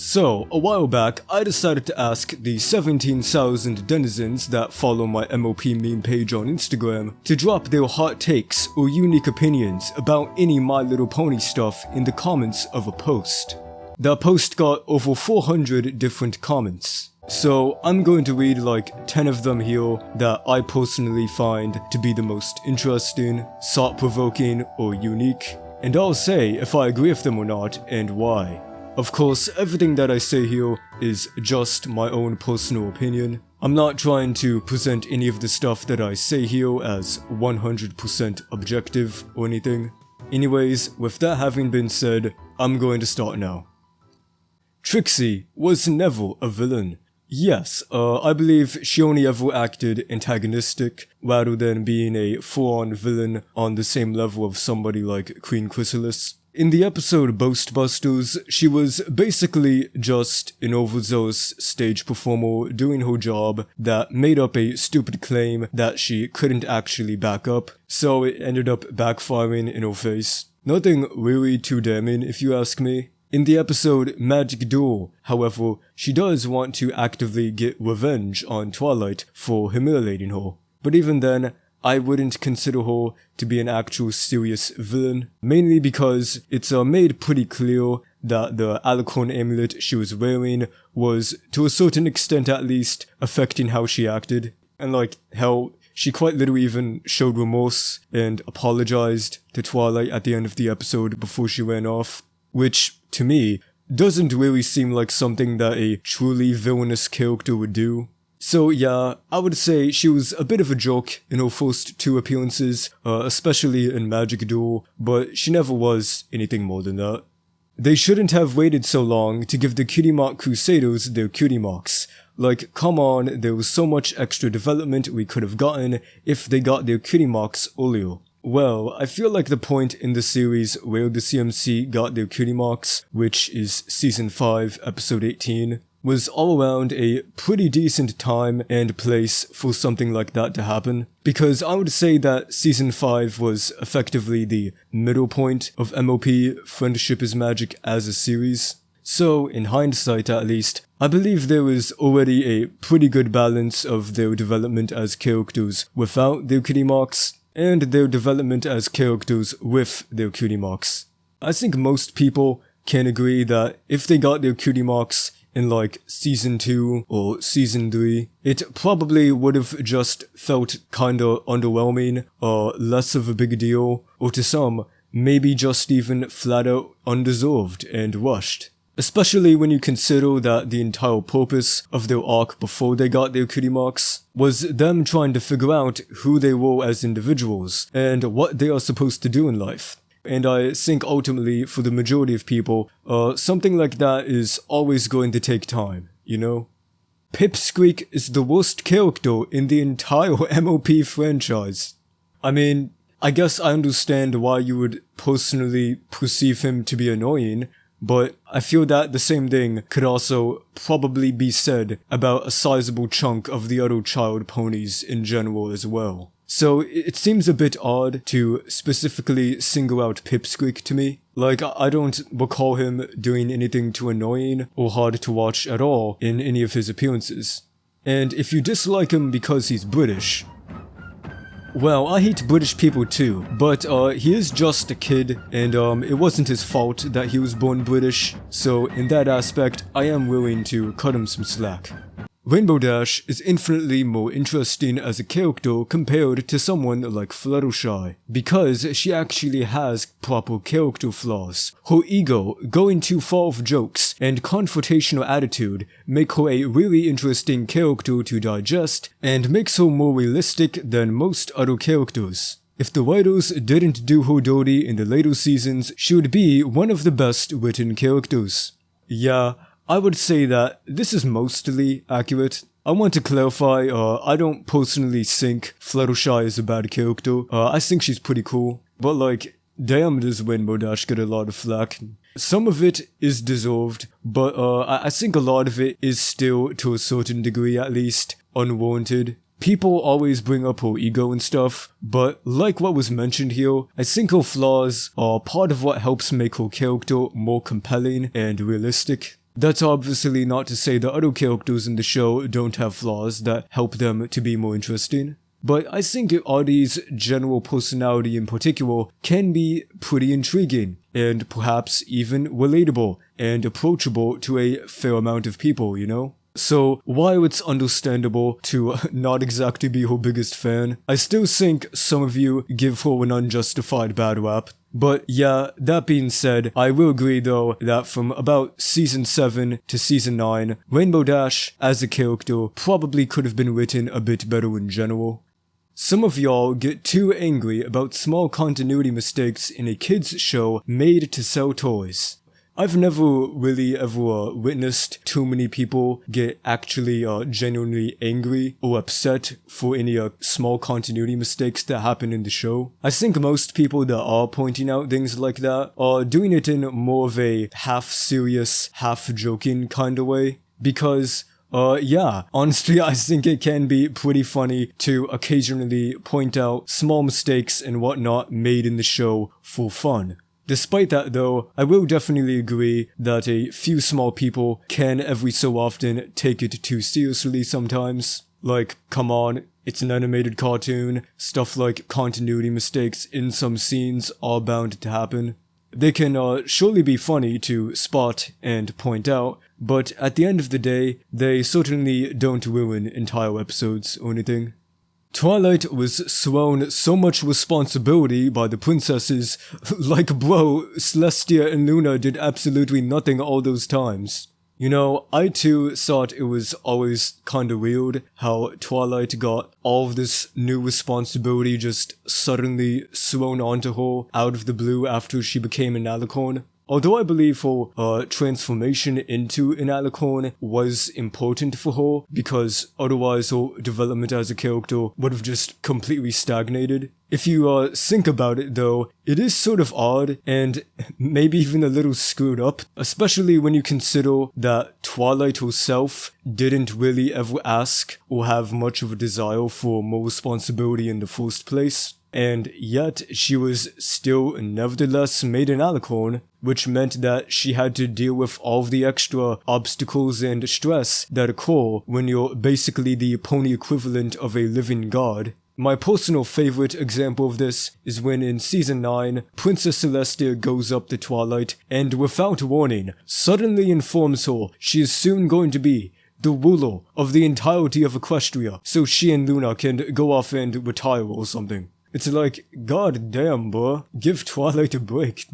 So, a while back, I decided to ask the 17,000 denizens that follow my MLP meme page on Instagram to drop their hot takes or unique opinions about any My Little Pony stuff in the comments of a post. That post got over 400 different comments. So I'm going to read like 10 of them here that I personally find to be the most interesting, thought-provoking, or unique, and I'll say if I agree with them or not and why. Of course, everything that I say here is just my own personal opinion. I'm not trying to present any of the stuff that I say here as 100% objective or anything. Anyways, with that having been said, I'm going to start now. Trixie was never a villain. Yes, I believe she only ever acted antagonistic rather than being a full-on villain on the same level of somebody like Queen Chrysalis. In the episode Ghostbusters, she was basically just an overzealous stage performer doing her job that made up a stupid claim that she couldn't actually back up, so it ended up backfiring in her face. Nothing really too damning if you ask me. In the episode Magic Duel, however, she does want to actively get revenge on Twilight for humiliating her, but even then, I wouldn't consider her to be an actual serious villain, mainly because it's made pretty clear that the Alicorn amulet she was wearing was, to a certain extent at least, affecting how she acted, and like, hell, she quite literally even showed remorse and apologized to Twilight at the end of the episode before she ran off, which, to me, doesn't really seem like something that a truly villainous character would do. So yeah, I would say she was a bit of a joke in her first two appearances, especially in Magic Duel, but she never was anything more than that. They shouldn't have waited so long to give the Cutie Mark Crusaders their cutie marks. Like, come on, there was so much extra development we could have gotten if they got their cutie marks earlier. Well, I feel like the point in the series where the CMC got their cutie marks, which is Season 5, Episode 18, was all around a pretty decent time and place for something like that to happen, because I would say that Season 5 was effectively the middle point of MLP Friendship is Magic as a series. So, in hindsight at least, I believe there was already a pretty good balance of their development as characters without their cutie marks, and their development as characters with their cutie marks. I think most people can agree that if they got their cutie marks in like Season 2 or Season 3, it probably would have just felt kinda underwhelming or less of a big deal, or to some, maybe just even flat out undeserved and rushed. Especially when you consider that the entire purpose of their arc before they got their cutie marks was them trying to figure out who they were as individuals and what they are supposed to do in life. And I think ultimately, for the majority of people, something like that is always going to take time, you know? Pipsqueak is the worst character in the entire MLP franchise. I mean, I guess I understand why you would personally perceive him to be annoying, but I feel that the same thing could also probably be said about a sizable chunk of the other child ponies in general as well. So it seems a bit odd to specifically single out Pipsqueak to me. Like, I don't recall him doing anything too annoying or hard to watch at all in any of his appearances. And if you dislike him because he's British, well, I hate British people too, but he is just a kid, and it wasn't his fault that he was born British, so in that aspect, I am willing to cut him some slack. Rainbow Dash is infinitely more interesting as a character compared to someone like Fluttershy, because she actually has proper character flaws. Her ego, going too far of jokes, and confrontational attitude make her a really interesting character to digest, and makes her more realistic than most other characters. If the writers didn't do her dirty in the later seasons, she would be one of the best written characters. Yeah, I would say that this is mostly accurate. I want to clarify, I don't personally think Fluttershy is a bad character. I think she's pretty cool. But like, damn does Rainbow Dash get a lot of flack. Some of it is deserved, but I think a lot of it is still, to a certain degree at least, unwarranted. People always bring up her ego and stuff, but like what was mentioned here, I think her flaws are part of what helps make her character more compelling and realistic. That's obviously not to say that other characters in the show don't have flaws that help them to be more interesting. But I think Audie's general personality in particular can be pretty intriguing, and perhaps even relatable and approachable to a fair amount of people, you know? So, while it's understandable to not exactly be her biggest fan, I still think some of you give her an unjustified bad rap. But yeah, that being said, I will agree though that from about season 7 to season 9, Rainbow Dash as a character probably could have been written a bit better in general. Some of y'all get too angry about small continuity mistakes in a kids show made to sell toys. I've never really ever witnessed too many people get actually genuinely angry or upset for any small continuity mistakes that happen in the show. I think most people that are pointing out things like that are doing it in more of a half-serious, half-joking kind of way, because yeah, honestly, I think it can be pretty funny to occasionally point out small mistakes and whatnot made in the show for fun. Despite that though, I will definitely agree that a few small people can every so often take it too seriously sometimes. Like, come on, it's an animated cartoon, stuff like continuity mistakes in some scenes are bound to happen. They can surely be funny to spot and point out, but at the end of the day, they certainly don't ruin entire episodes or anything. Twilight was thrown so much responsibility by the princesses, like bro, Celestia and Luna did absolutely nothing all those times. You know, I too thought it was always kinda weird how Twilight got all of this new responsibility just suddenly thrown onto her out of the blue after she became an alicorn. Although I believe her transformation into an alicorn was important for her, because otherwise her development as a character would have just completely stagnated. If you think about it though, it is sort of odd and maybe even a little screwed up, especially when you consider that Twilight herself didn't really ever ask or have much of a desire for more responsibility in the first place. And yet, she was still nevertheless made an alicorn, which meant that she had to deal with all of the extra obstacles and stress that occur when you're basically the pony equivalent of a living god. My personal favorite example of this is when in season 9, Princess Celestia goes up to Twilight and without warning, suddenly informs her she is soon going to be the ruler of the entirety of Equestria, so she and Luna can go off and retire or something. It's like, god damn, bruh, give Twilight a break.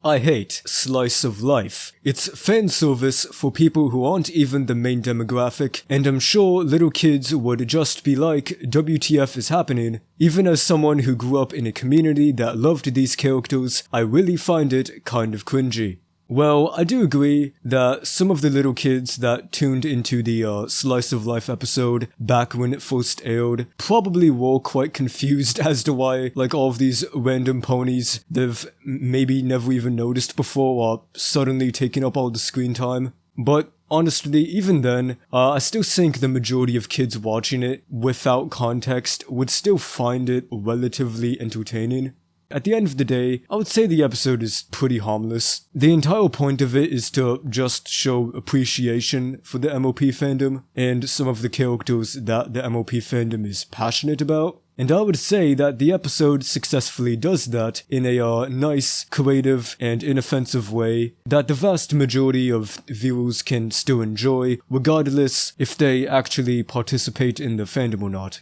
I hate slice of life. It's fan service for people who aren't even the main demographic, and I'm sure little kids would just be like, WTF is happening. Even as someone who grew up in a community that loved these characters, I really find it kind of cringy. Well, I do agree that some of the little kids that tuned into the Slice of Life episode back when it first aired probably were quite confused as to why, like, all of these random ponies they've maybe never even noticed before are suddenly taking up all the screen time. But honestly, even then, I still think the majority of kids watching it without context would still find it relatively entertaining. At the end of the day, I would say the episode is pretty harmless. The entire point of it is to just show appreciation for the MLP fandom and some of the characters that the MLP fandom is passionate about. And I would say that the episode successfully does that in a nice, creative, and inoffensive way that the vast majority of viewers can still enjoy, regardless if they actually participate in the fandom or not.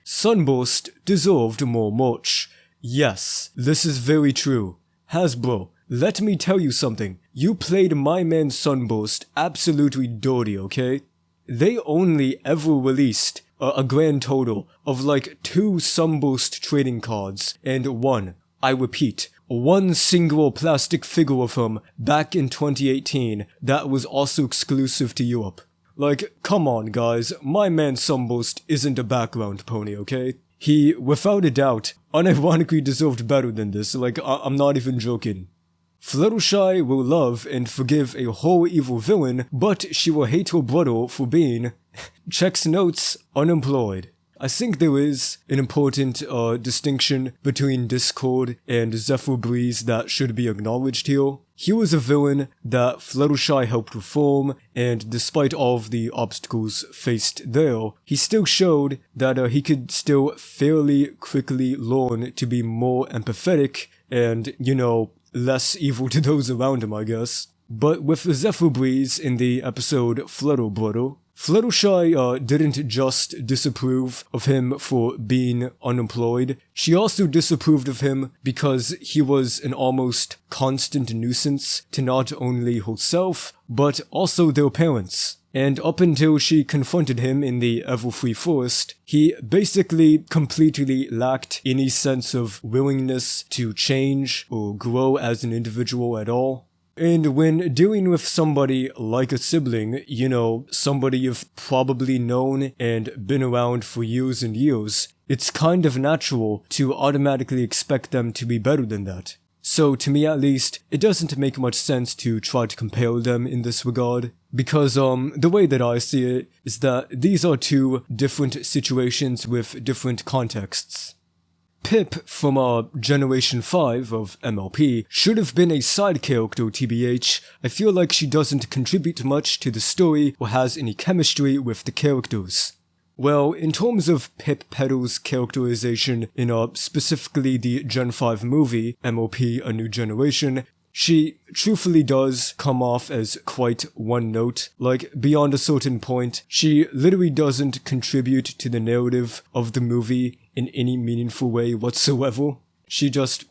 Sunburst deserved more merch. Yes, this is very true. Hasbro, let me tell you something. You played my man Sunburst absolutely dirty, okay? They only ever released a grand total of like 2 Sunburst trading cards and one, I repeat, one single plastic figure of him back in 2018 that was also exclusive to Europe. Like, come on guys, my man Sunburst isn't a background pony, okay? He, without a doubt, unironically deserved better than this, like, I'm not even joking. Fluttershy will love and forgive a whole evil villain, but she will hate her brother for being, checks notes, unemployed. I think there is an important distinction between Discord and Zephyr Breeze that should be acknowledged here. he was a villain that Fluttershy helped reform, and despite all of the obstacles faced there, he still showed that he could still fairly quickly learn to be more empathetic and, less evil to those around him, I guess. But with Zephyr Breeze in the episode Flutter Brother, Fluttershy didn't just disapprove of him for being unemployed, she also disapproved of him because he was an almost constant nuisance to not only herself, but also their parents. And up until she confronted him in the Everfree Forest, he basically completely lacked any sense of willingness to change or grow as an individual at all. And when dealing with somebody like a sibling, somebody you've probably known and been around for years and years, it's kind of natural to automatically expect them to be better than that. So to me at least, it doesn't make much sense to try to compare them in this regard. Because the way that I see it is that these are two different situations with different contexts. Pip from Generation 5 of MLP should have been a side character, TBH. I feel like she doesn't contribute much to the story or has any chemistry with the characters. Well, in terms of Pip Petal's characterization in specifically the Gen 5 movie, MLP A New Generation, she truthfully does come off as quite one note. Like, beyond a certain point, she literally doesn't contribute to the narrative of the movie in any meaningful way whatsoever. She just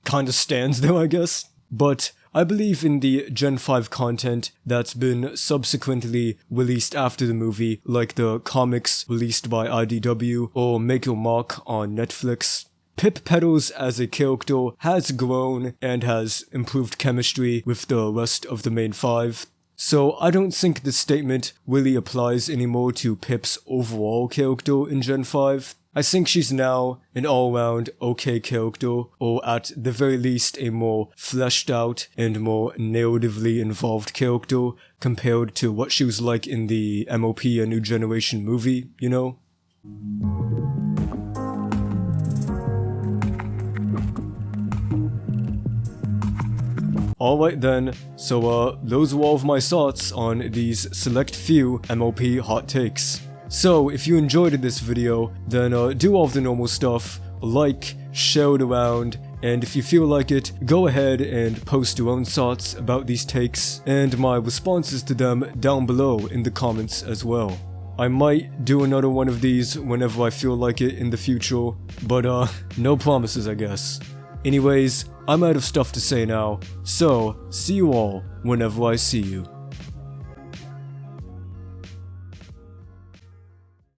kinda stands there, I guess. But I believe in the Gen 5 content that's been subsequently released after the movie, like the comics released by IDW or Make Your Mark on Netflix. Pip Petals as a character has grown and has improved chemistry with the rest of the main five. So I don't think this statement really applies anymore to Pip's overall character in Gen 5. I think she's now an all-round okay character, or at the very least a more fleshed out and more narratively involved character compared to what she was like in the MLP A New Generation movie, Alright then, so those were all of my thoughts on these select few MLP hot takes. So if you enjoyed this video, then do all of the normal stuff, like, share it around, and if you feel like it, go ahead and post your own thoughts about these takes, and my responses to them down below in the comments as well. I might do another one of these whenever I feel like it in the future, but no promises I guess. Anyways, I'm out of stuff to say now, so see you all whenever I see you.